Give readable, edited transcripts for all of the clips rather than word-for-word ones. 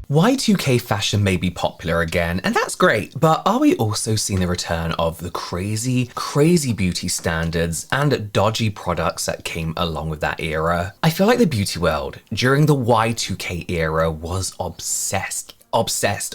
Y2K fashion may be popular again, and that's great, but are we also seeing the return of the crazy beauty standards and dodgy products that came along with that era? I feel like the beauty world during the Y2K era was obsessed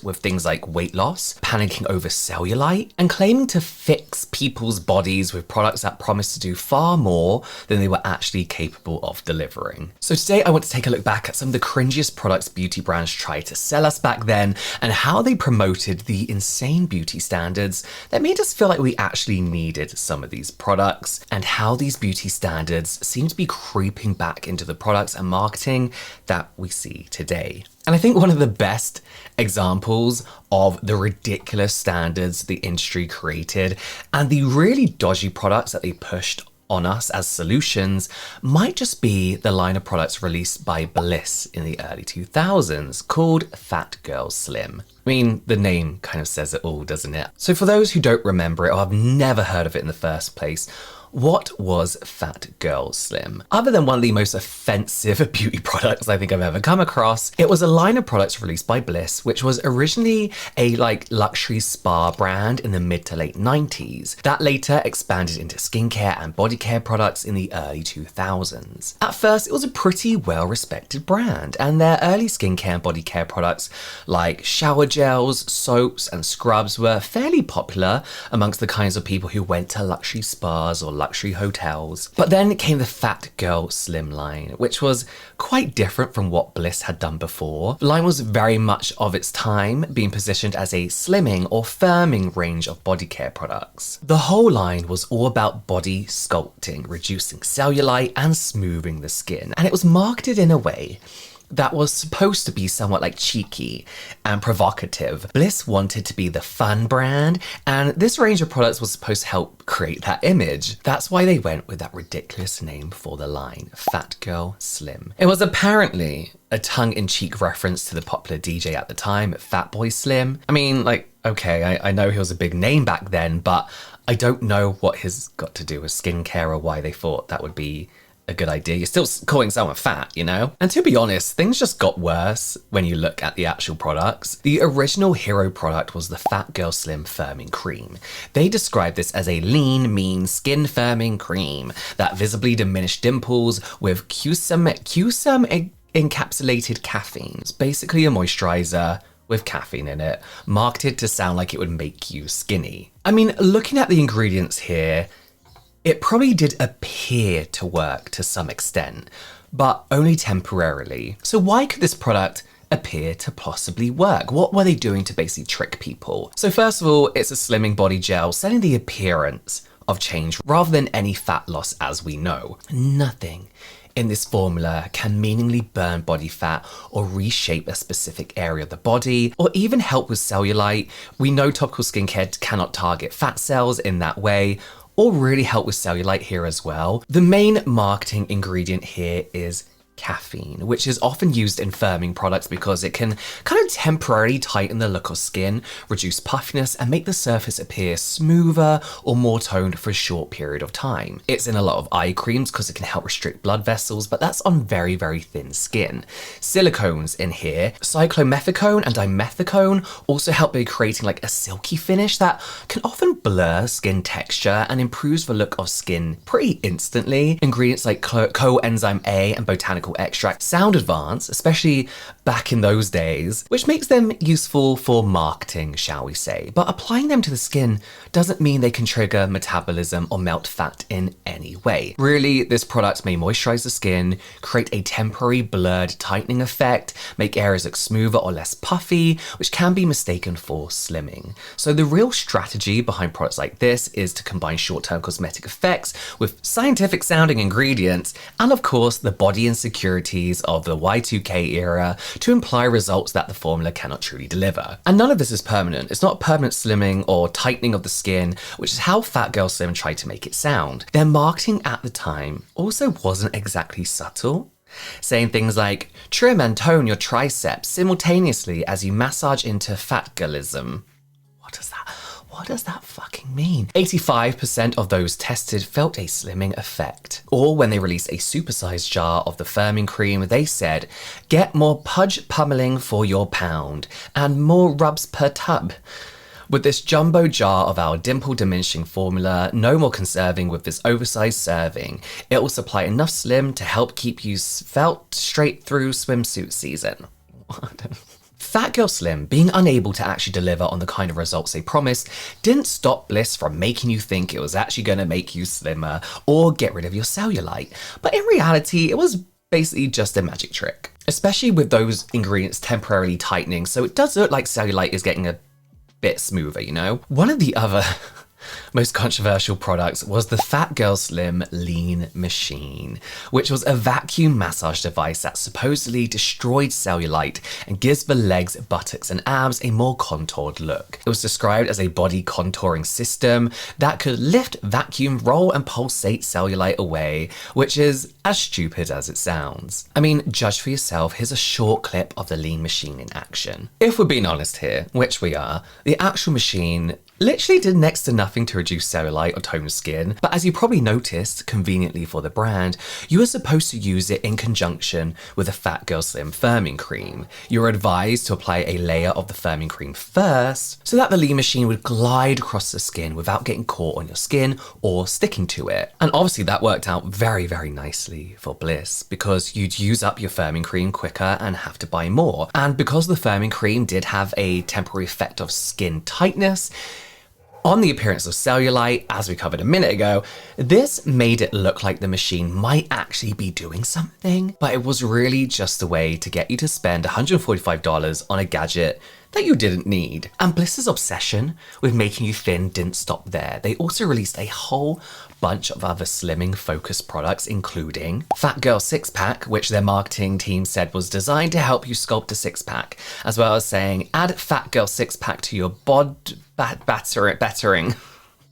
with things like weight loss, panicking over cellulite, and claiming to fix people's bodies with products that promised to do far more than they were actually capable of delivering. So today I want to take a look back at some of the cringiest products beauty brands tried to sell us back then, and how they promoted the insane beauty standards that made us feel like we actually needed some of these products, and how these beauty standards seem to be creeping back into the products and marketing that we see today. And I think one of the best examples of the ridiculous standards the industry created and the really dodgy products that they pushed on us as solutions might just be the line of products released by Bliss in the early 2000s called FatGirl Slim. I mean, the name kind of says it all, doesn't it? So for those who don't remember it or have never heard of it in the first place, what was FatGirl Slim? Other than one of the most offensive beauty products I think I've ever come across, it was a line of products released by Bliss, which was originally a luxury spa brand in the mid to late 90s, that later expanded into skincare and body care products in the early 2000s. At first, it was a pretty well-respected brand, and their early skincare and body care products like shower gels, soaps, and scrubs were fairly popular amongst the kinds of people who went to luxury spas or luxury hotels. But then came the FatGirl Slim line, which was quite different from what Bliss had done before. The line was very much of its time, being positioned as a slimming or firming range of body care products. The whole line was all about body sculpting, reducing cellulite and smoothing the skin, and it was marketed in a way that was supposed to be somewhat cheeky and provocative. Bliss wanted to be the fun brand, and this range of products was supposed to help create that image. That's why they went with that ridiculous name for the line, FatGirl Slim. It was apparently a tongue-in-cheek reference to the popular DJ at the time, Fatboy Slim. I mean, okay, I know he was a big name back then, but I don't know what he's got to do with skincare or why they thought that would be a good idea. You're still calling someone fat, you know? And to be honest, things just got worse when you look at the actual products. The original hero product was the FatGirl Slim Firming Cream. They described this as a lean, mean, skin firming cream that visibly diminished dimples with encapsulated caffeine. It's basically a moisturizer with caffeine in it, marketed to sound like it would make you skinny. I mean, looking at the ingredients here, it probably did appear to work to some extent, but only temporarily. So why could this product appear to possibly work? What were they doing to basically trick people? So first of all, it's a slimming body gel, selling the appearance of change rather than any fat loss as we know. Nothing in this formula can meaningfully burn body fat or reshape a specific area of the body, or even help with cellulite. We know topical skincare cannot target fat cells in that way, or really help with cellulite here as well. The main marketing ingredient here is caffeine, which is often used in firming products because it can kind of temporarily tighten the look of skin, reduce puffiness, and make the surface appear smoother or more toned for a short period of time. It's in a lot of eye creams because it can help restrict blood vessels, but that's on very, very thin skin. Silicones in here, cyclomethicone and dimethicone, also help by creating a silky finish that can often blur skin texture and improves the look of skin pretty instantly. Ingredients like coenzyme A and botanical extract sound advanced, especially back in those days, which makes them useful for marketing, shall we say. But applying them to the skin doesn't mean they can trigger metabolism or melt fat in any way. Really, this product may moisturize the skin, create a temporary blurred tightening effect, make areas look smoother or less puffy, which can be mistaken for slimming. So the real strategy behind products like this is to combine short-term cosmetic effects with scientific sounding ingredients, and of course the body insecurities of the Y2K era to imply results that the formula cannot truly deliver. And none of this is permanent. It's not permanent slimming or tightening of the skin, which is how FatGirl Slim tried to make it sound. Their marketing at the time also wasn't exactly subtle, saying things like, trim and tone your triceps simultaneously as you massage into fatgirlism. What does that fucking mean? 85% of those tested felt a slimming effect. Or when they released a supersized jar of the firming cream, they said, get more pudge pummeling for your pound and more rubs per tub. With this jumbo jar of our dimple diminishing formula, no more conserving with this oversized serving. It will supply enough slim to help keep you felt straight through swimsuit season. FatGirl Slim, being unable to actually deliver on the kind of results they promised, didn't stop Bliss from making you think it was actually going to make you slimmer or get rid of your cellulite. But in reality, it was basically just a magic trick, especially with those ingredients temporarily tightening, so it does look like cellulite is getting a bit smoother, you know? One of the other most controversial products was the FatGirl Slim Lean Machine, which was a vacuum massage device that supposedly destroyed cellulite and gives the legs, buttocks and abs a more contoured look. It was described as a body contouring system that could lift, vacuum, roll and pulsate cellulite away, which is as stupid as it sounds. I mean, judge for yourself. Here's a short clip of the Lean Machine in action. If we're being honest here, which we are, the actual machine literally did next to nothing to reduce cellulite or tone skin, but as you probably noticed, conveniently for the brand, you were supposed to use it in conjunction with a FatGirl Slim firming cream. You were advised to apply a layer of the firming cream first, so that the Lean Machine would glide across the skin without getting caught on your skin or sticking to it. And obviously that worked out very, very nicely for Bliss, because you'd use up your firming cream quicker and have to buy more. And because the firming cream did have a temporary effect of skin tightness, on the appearance of cellulite, as we covered a minute ago, this made it look like the machine might actually be doing something, but it was really just a way to get you to spend $145 on a gadget that you didn't need. And Bliss's obsession with making you thin didn't stop there. They also released a whole bunch of other slimming focused products, including FatGirl Six Pack, which their marketing team said was designed to help you sculpt a six pack, as well as saying, add FatGirl Six Pack to your battering.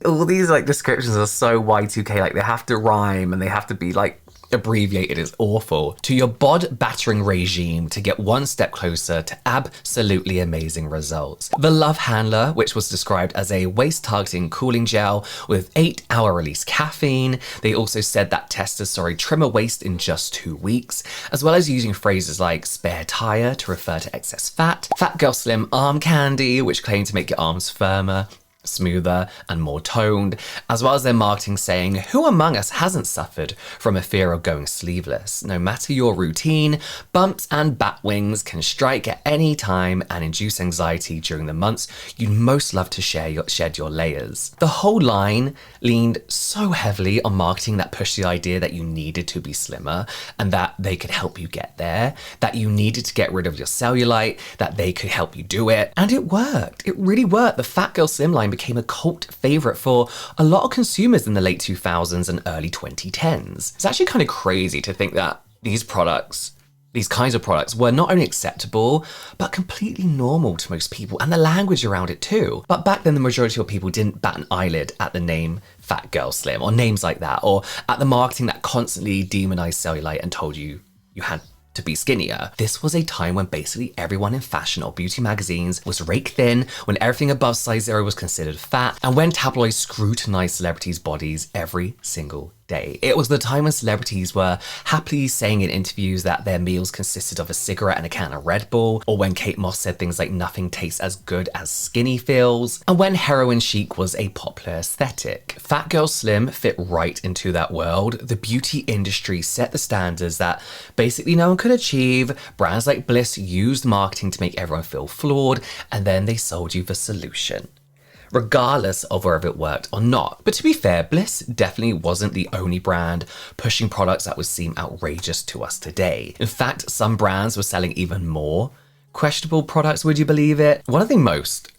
All these like descriptions are so Y2K, like they have to rhyme and they have to be like abbreviated. Is awful. To your bod battering regime to get one step closer to absolutely amazing results. The Love Handler, which was described as a waist targeting cooling gel with 8-hour release caffeine. They also said that testers saw a trimmer waist in just 2 weeks, as well as using phrases like spare tire to refer to excess fat, FatGirl Slim arm candy, which claimed to make your arms firmer, smoother and more toned, as well as their marketing saying, who among us hasn't suffered from a fear of going sleeveless? No matter your routine, bumps and bat wings can strike at any time and induce anxiety during the months you'd most love to shed your layers. The whole line leaned so heavily on marketing that pushed the idea that you needed to be slimmer and that they could help you get there, that you needed to get rid of your cellulite, that they could help you do it. And it worked. It really worked. The FatGirl Slim line became a cult favorite for a lot of consumers in the late 2000s and early 2010s. It's actually kind of crazy to think that these kinds of products were not only acceptable, but completely normal to most people, and the language around it too. But back then, the majority of people didn't bat an eyelid at the name FatGirl Slim, or names like that, or at the marketing that constantly demonized cellulite and told you you had to be skinnier. This was a time when basically everyone in fashion or beauty magazines was rake thin, when everything above size 0 was considered fat, and when tabloids scrutinized celebrities' bodies every single day. It was the time when celebrities were happily saying in interviews that their meals consisted of a cigarette and a can of Red Bull, or when Kate Moss said things like nothing tastes as good as skinny feels, and when heroin chic was a popular aesthetic. FatGirl Slim fit right into that world. The beauty industry set the standards that basically no one could achieve. Brands like Bliss used marketing to make everyone feel flawed, and then they sold you the solution, regardless of whether it worked or not. But to be fair, Bliss definitely wasn't the only brand pushing products that would seem outrageous to us today. In fact, some brands were selling even more questionable products, would you believe it? One of the most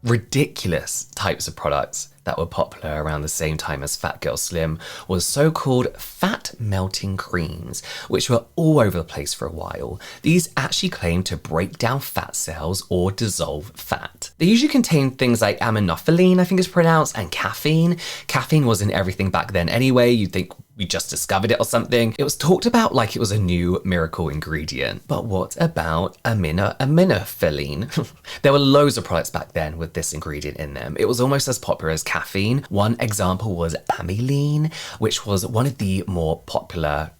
ridiculous types of products that were popular around the same time as FatGirl Slim was so-called fat melting creams, which were all over the place for a while. These actually claimed to break down fat cells or dissolve fat. They usually contained things like aminophylline, I think it's pronounced, and caffeine. Caffeine was in everything back then anyway. You'd think, we just discovered it or something. It was talked about like it was a new miracle ingredient. But what about aminophyllene? There were loads of products back then with this ingredient in them. It was almost as popular as caffeine. One example was amylene, which was one of the more popular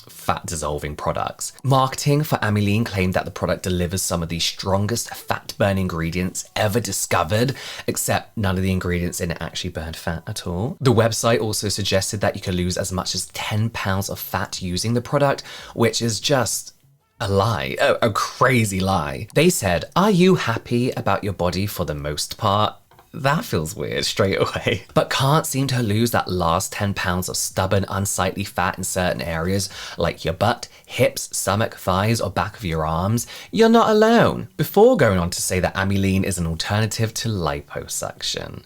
fat dissolving products. Marketing for amylene claimed that the product delivers some of the strongest fat burn ingredients ever discovered, except none of the ingredients in it actually burned fat at all. The website also suggested that you could lose as much as 10 pounds of fat using the product, which is just a lie, a crazy lie. They said, "Are you happy about your body for the most part?" That feels weird straight away. But can't seem to lose that last 10 pounds of stubborn, unsightly fat in certain areas like your butt, hips, stomach, thighs, or back of your arms. You're not alone. Before going on to say that amylene is an alternative to liposuction.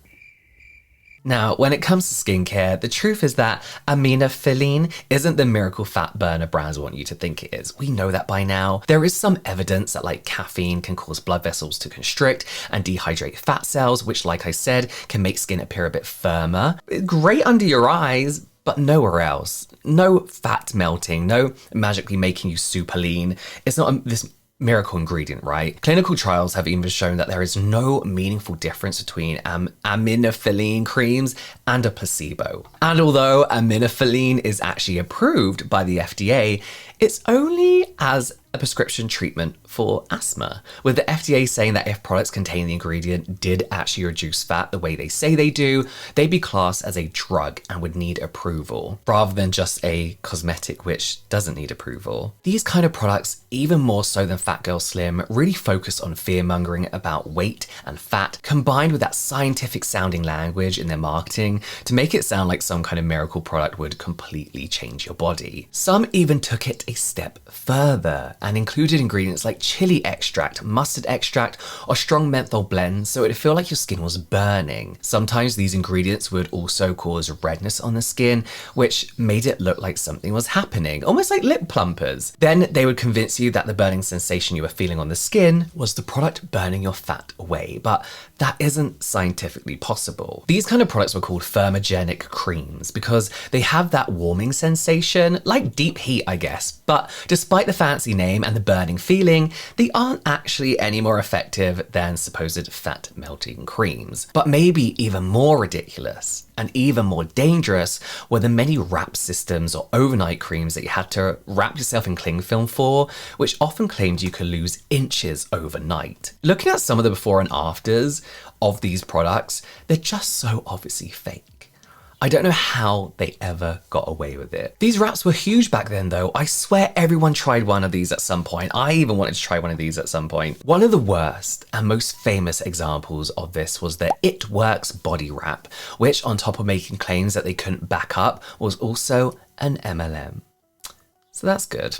Now, when it comes to skincare, the truth is that aminophyllene isn't the miracle fat burner brands want you to think it is. We know that by now. There is some evidence that like caffeine can cause blood vessels to constrict and dehydrate fat cells, which like I said, can make skin appear a bit firmer. Great under your eyes, but nowhere else. No fat melting, no magically making you super lean. It's not this miracle ingredient, right? Clinical trials have even shown that there is no meaningful difference between aminophyllene creams and a placebo. And although aminophyllene is actually approved by the FDA, it's only as a prescription treatment for asthma, with the FDA saying that if products containing the ingredient did actually reduce fat the way they say they do, they'd be classed as a drug and would need approval, rather than just a cosmetic which doesn't need approval. These kind of products, even more so than FatGirl Slim, really focus on fear-mongering about weight and fat, combined with that scientific sounding language in their marketing to make it sound like some kind of miracle product would completely change your body. Some even took it a step further and included ingredients like chili extract, mustard extract, or strong menthol blends so it'd feel like your skin was burning. Sometimes these ingredients would also cause redness on the skin, which made it look like something was happening, almost like lip plumpers. Then they would convince you that the burning sensation you were feeling on the skin was the product burning your fat away, but that isn't scientifically possible. These kind of products were called thermogenic creams because they have that warming sensation, like deep heat, I guess, but despite the fancy name and the burning feeling, they aren't actually any more effective than supposed fat melting creams. But maybe even more ridiculous and even more dangerous were the many wrap systems or overnight creams that you had to wrap yourself in cling film for, which often claimed you could lose inches overnight. Looking at some of the before and afters of these products, they're just so obviously fake. I don't know how they ever got away with it. These wraps were huge back then though. I swear everyone tried one of these at some point. I even wanted to try one of these at some point. One of the worst and most famous examples of this was the It Works body wrap, which on top of making claims that they couldn't back up, was also an MLM. So that's good.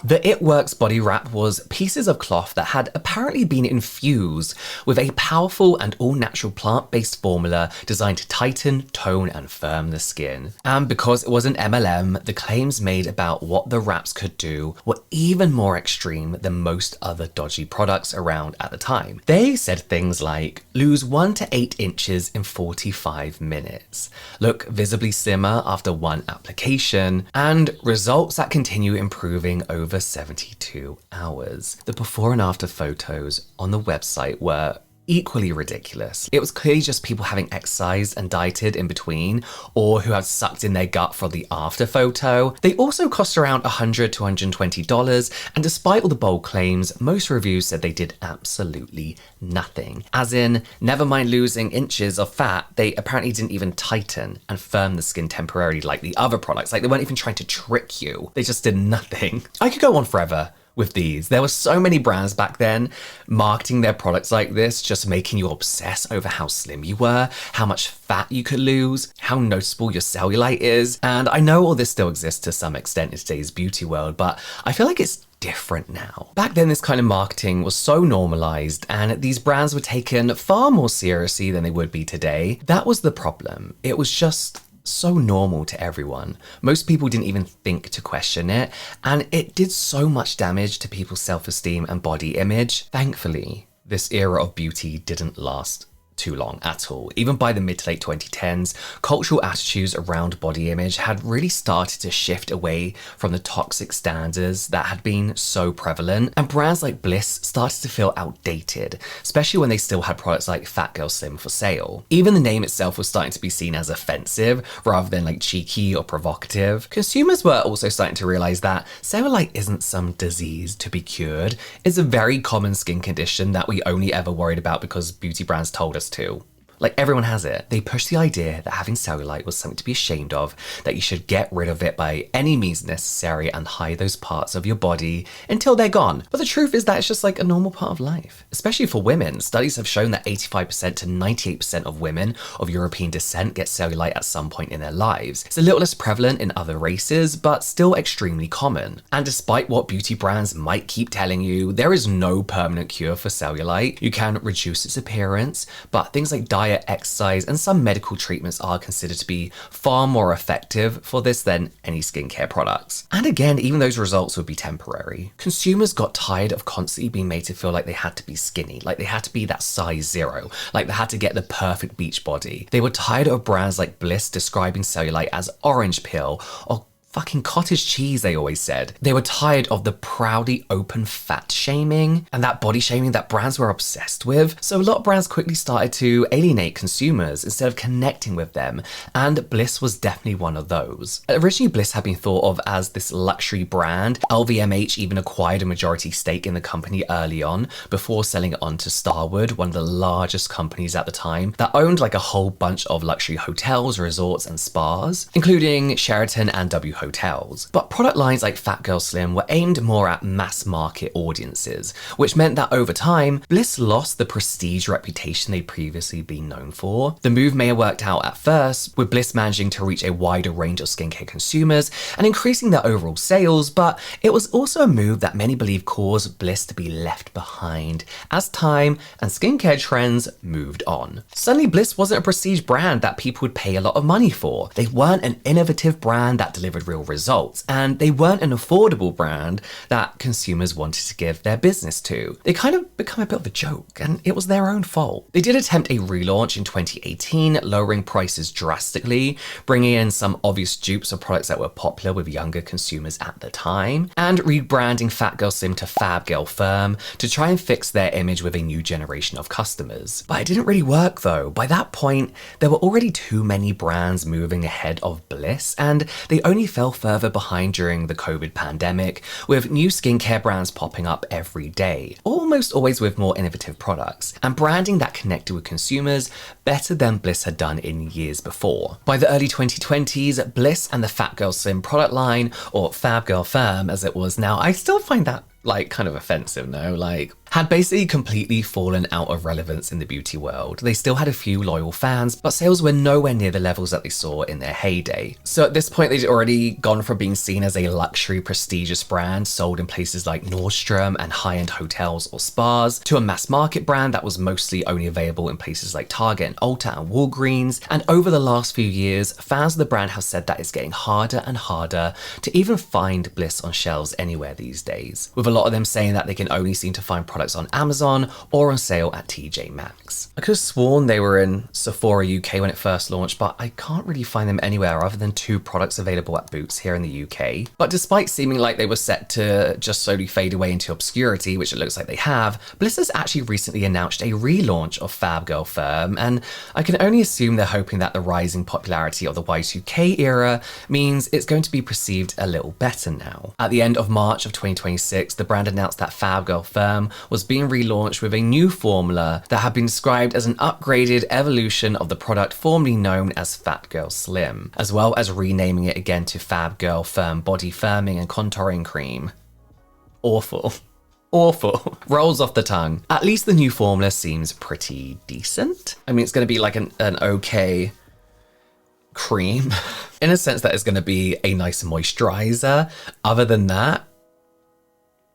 The It Works body wrap was pieces of cloth that had apparently been infused with a powerful and all-natural plant-based formula designed to tighten, tone, and firm the skin. And because it was an MLM, the claims made about what the wraps could do were even more extreme than most other dodgy products around at the time. They said things like, lose 1 to 8 inches in 45 minutes, look visibly slimmer after 1 application, and results that continue improving over 72 hours. The before and after photos on the website were equally ridiculous. It was clearly just people having exercised and dieted in between, or who had sucked in their gut for the after photo. They also cost around $100 to $120, and despite all the bold claims, most reviews said they did absolutely nothing. As in, never mind losing inches of fat, they apparently didn't even tighten and firm the skin temporarily like the other products. Like, they weren't even trying to trick you. They just did nothing. I could go on forever with these. There were so many brands back then marketing their products like this, just making you obsess over how slim you were, how much fat you could lose, how noticeable your cellulite is. And I know all this still exists to some extent in today's beauty world, but I feel like it's different now. Back then, this kind of marketing was so normalized and these brands were taken far more seriously than they would be today. That was the problem. It was just so normal to everyone. Most people didn't even think to question it, and it did so much damage to people's self-esteem and body image. Thankfully, this era of beauty didn't last too long at all. Even by the mid to late 2010s, cultural attitudes around body image had really started to shift away from the toxic standards that had been so prevalent, and brands like Bliss started to feel outdated, especially when they still had products like FatGirl Slim for sale. Even the name itself was starting to be seen as offensive rather than like cheeky or provocative. Consumers were also starting to realize that cellulite isn't some disease to be cured. It's a very common skin condition that we only ever worried about because beauty brands told us to. Like, everyone has it. They pushed the idea that having cellulite was something to be ashamed of, that you should get rid of it by any means necessary and hide those parts of your body until they're gone. But the truth is that it's just like a normal part of life. Especially for women, studies have shown that 85% to 98% of women of European descent get cellulite at some point in their lives. It's a little less prevalent in other races, but still extremely common. And despite what beauty brands might keep telling you, there is no permanent cure for cellulite. You can reduce its appearance, but things like diet, exercise, and some medical treatments are considered to be far more effective for this than any skincare products. And again, even those results would be temporary. Consumers got tired of constantly being made to feel like they had to be skinny, like they had to be that size 0, like they had to get the perfect beach body. They were tired of brands like Bliss describing cellulite as orange peel or fucking cottage cheese, they always said. They were tired of the proudly open fat shaming and that body shaming that brands were obsessed with. So a lot of brands quickly started to alienate consumers instead of connecting with them, and Bliss was definitely one of those. Originally, Bliss had been thought of as this luxury brand. LVMH even acquired a majority stake in the company early on before selling it on to Starwood, one of the largest companies at the time that owned like a whole bunch of luxury hotels, resorts, and spas, including Sheraton and W hotels. But product lines like FatGirl Slim were aimed more at mass market audiences, which meant that over time, Bliss lost the prestige reputation they'd previously been known for. The move may have worked out at first, with Bliss managing to reach a wider range of skincare consumers and increasing their overall sales, but it was also a move that many believe caused Bliss to be left behind as time and skincare trends moved on. Suddenly, Bliss wasn't a prestige brand that people would pay a lot of money for. They weren't an innovative brand that delivered real results, and they weren't an affordable brand that consumers wanted to give their business to. They kind of become a bit of a joke, and it was their own fault. They did attempt a relaunch in 2018, lowering prices drastically, bringing in some obvious dupes of products that were popular with younger consumers at the time, and rebranding FatGirl Slim to FabGirl Firm to try and fix their image with a new generation of customers. But it didn't really work though. By that point, there were already too many brands moving ahead of Bliss, and they only fell further behind during the COVID pandemic, with new skincare brands popping up every day, almost always with more innovative products, and branding that connected with consumers better than Bliss had done in years before. By the early 2020s, Bliss and the FatGirl Slim product line, or FabGirl Firm as it was now, I still find that like kind of offensive, no? Like, had basically completely fallen out of relevance in the beauty world. They still had a few loyal fans, but sales were nowhere near the levels that they saw in their heyday. So at this point, they'd already gone from being seen as a luxury, prestigious brand sold in places like Nordstrom and high-end hotels or spas, to a mass market brand that was mostly only available in places like Target and Ulta and Walgreens. And over the last few years, fans of the brand have said that it's getting harder and harder to even find Bliss on shelves anywhere these days, with a lot of them saying that they can only seem to find products on Amazon or on sale at TJ Maxx. I could have sworn they were in Sephora UK when it first launched, but I can't really find them anywhere other than 2 products available at Boots here in the UK. But despite seeming like they were set to just slowly fade away into obscurity, which it looks like they have, Bliss has actually recently announced a relaunch of FabGirl Firm, and I can only assume they're hoping that the rising popularity of the Y2K era means it's going to be perceived a little better now. At the end of March of 2026, the brand announced that FabGirl Firm was being relaunched with a new formula that had been described as an upgraded evolution of the product formerly known as FatGirl Slim, as well as renaming it again to FabGirl Firm Body Firming and Contouring Cream. Awful. Awful. Rolls off the tongue. At least the new formula seems pretty decent. I mean, it's going to be like an okay cream in a sense that it's going to be a nice moisturizer. Other than that,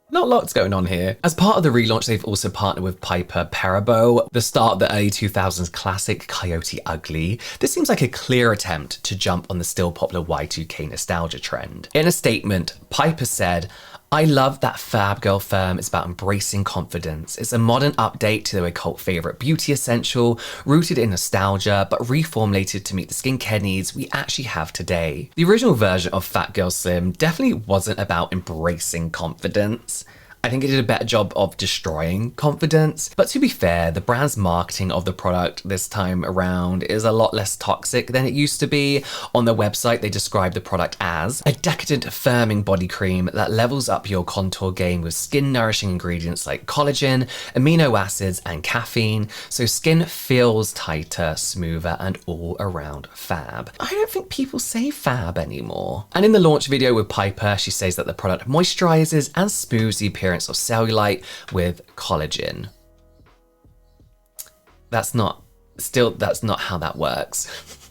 not lots going on here. As part of the relaunch, they've also partnered with Piper Perabo, the start of the early 2000s classic Coyote Ugly. This seems like a clear attempt to jump on the still popular Y2K nostalgia trend. In a statement, Piper said, I love that FabGirl Firm is about embracing confidence. It's a modern update to their cult favorite beauty essential, rooted in nostalgia, but reformulated to meet the skincare needs we actually have today. The original version of FatGirl Slim definitely wasn't about embracing confidence. I think it did a better job of destroying confidence. But to be fair, the brand's marketing of the product this time around is a lot less toxic than it used to be. On their website, they describe the product as a decadent, firming body cream that levels up your contour game with skin-nourishing ingredients like collagen, amino acids, and caffeine, so skin feels tighter, smoother, and all around fab. I don't think people say fab anymore. And in the launch video with Piper, she says that the product moisturizes and smooths the appearance of cellulite with collagen. That's not how that works.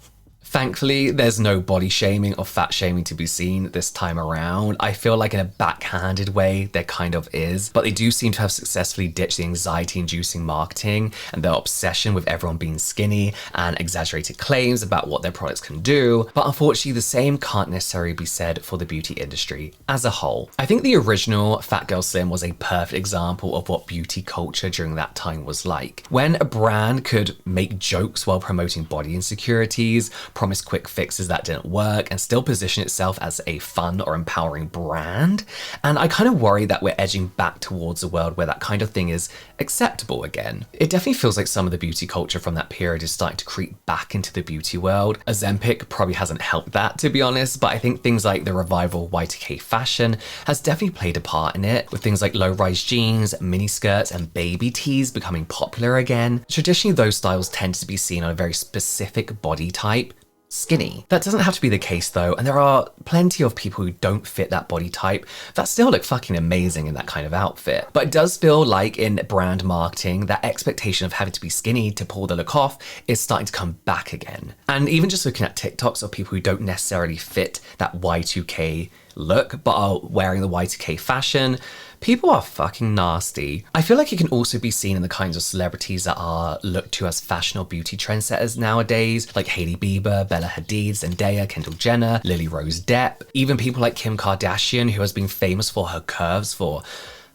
Thankfully, there's no body shaming or fat shaming to be seen this time around. I feel like in a backhanded way, there kind of is, but they do seem to have successfully ditched the anxiety-inducing marketing and their obsession with everyone being skinny and exaggerated claims about what their products can do. But unfortunately, the same can't necessarily be said for the beauty industry as a whole. I think the original FatGirl Slim was a perfect example of what beauty culture during that time was like. When a brand could make jokes while promoting body insecurities, promise quick fixes that didn't work, and still position itself as a fun or empowering brand. And I kind of worry that we're edging back towards a world where that kind of thing is acceptable again. It definitely feels like some of the beauty culture from that period is starting to creep back into the beauty world. Ozempic probably hasn't helped that, to be honest, but I think things like the revival of Y2K fashion has definitely played a part in it, with things like low-rise jeans, miniskirts, and baby tees becoming popular again. Traditionally, those styles tend to be seen on a very specific body type, skinny. That doesn't have to be the case though, and there are plenty of people who don't fit that body type that still look fucking amazing in that kind of outfit. But it does feel like in brand marketing, that expectation of having to be skinny to pull the look off is starting to come back again. And even just looking at TikToks of people who don't necessarily fit that Y2K look, but are wearing the Y2K fashion, people are fucking nasty. I feel like it can also be seen in the kinds of celebrities that are looked to as fashion or beauty trendsetters nowadays, like Hailey Bieber, Bella Hadid, Zendaya, Kendall Jenner, Lily Rose Depp, even people like Kim Kardashian, who has been famous for her curves for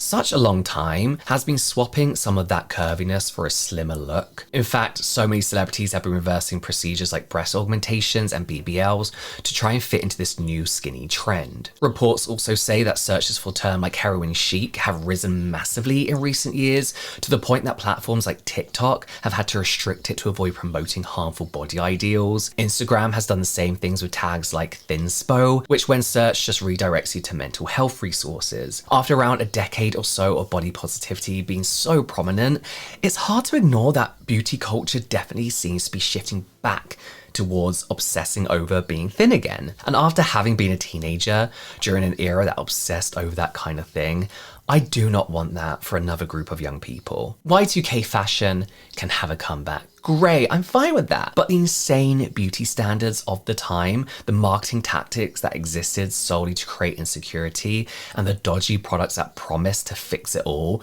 such a long time, has been swapping some of that curviness for a slimmer look. In fact, so many celebrities have been reversing procedures like breast augmentations and BBLs to try and fit into this new skinny trend. Reports also say that searches for terms like heroin chic have risen massively in recent years, to the point that platforms like TikTok have had to restrict it to avoid promoting harmful body ideals. Instagram has done the same things with tags like thinspo, which when searched just redirects you to mental health resources. After around a decade or so of body positivity being so prominent, it's hard to ignore that beauty culture definitely seems to be shifting back towards obsessing over being thin again. And after having been a teenager during an era that obsessed over that kind of thing, I do not want that for another group of young people. Y2K fashion can have a comeback. Great, I'm fine with that. But the insane beauty standards of the time, the marketing tactics that existed solely to create insecurity, and the dodgy products that promised to fix it all,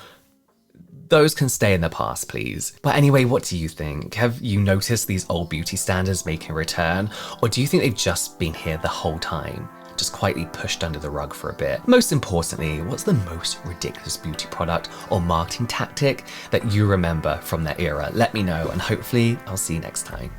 those can stay in the past, please. But anyway, what do you think? Have you noticed these old beauty standards making a return? Or do you think they've just been here the whole time, just quietly pushed under the rug for a bit? Most importantly, what's the most ridiculous beauty product or marketing tactic that you remember from that era? Let me know, and hopefully I'll see you next time.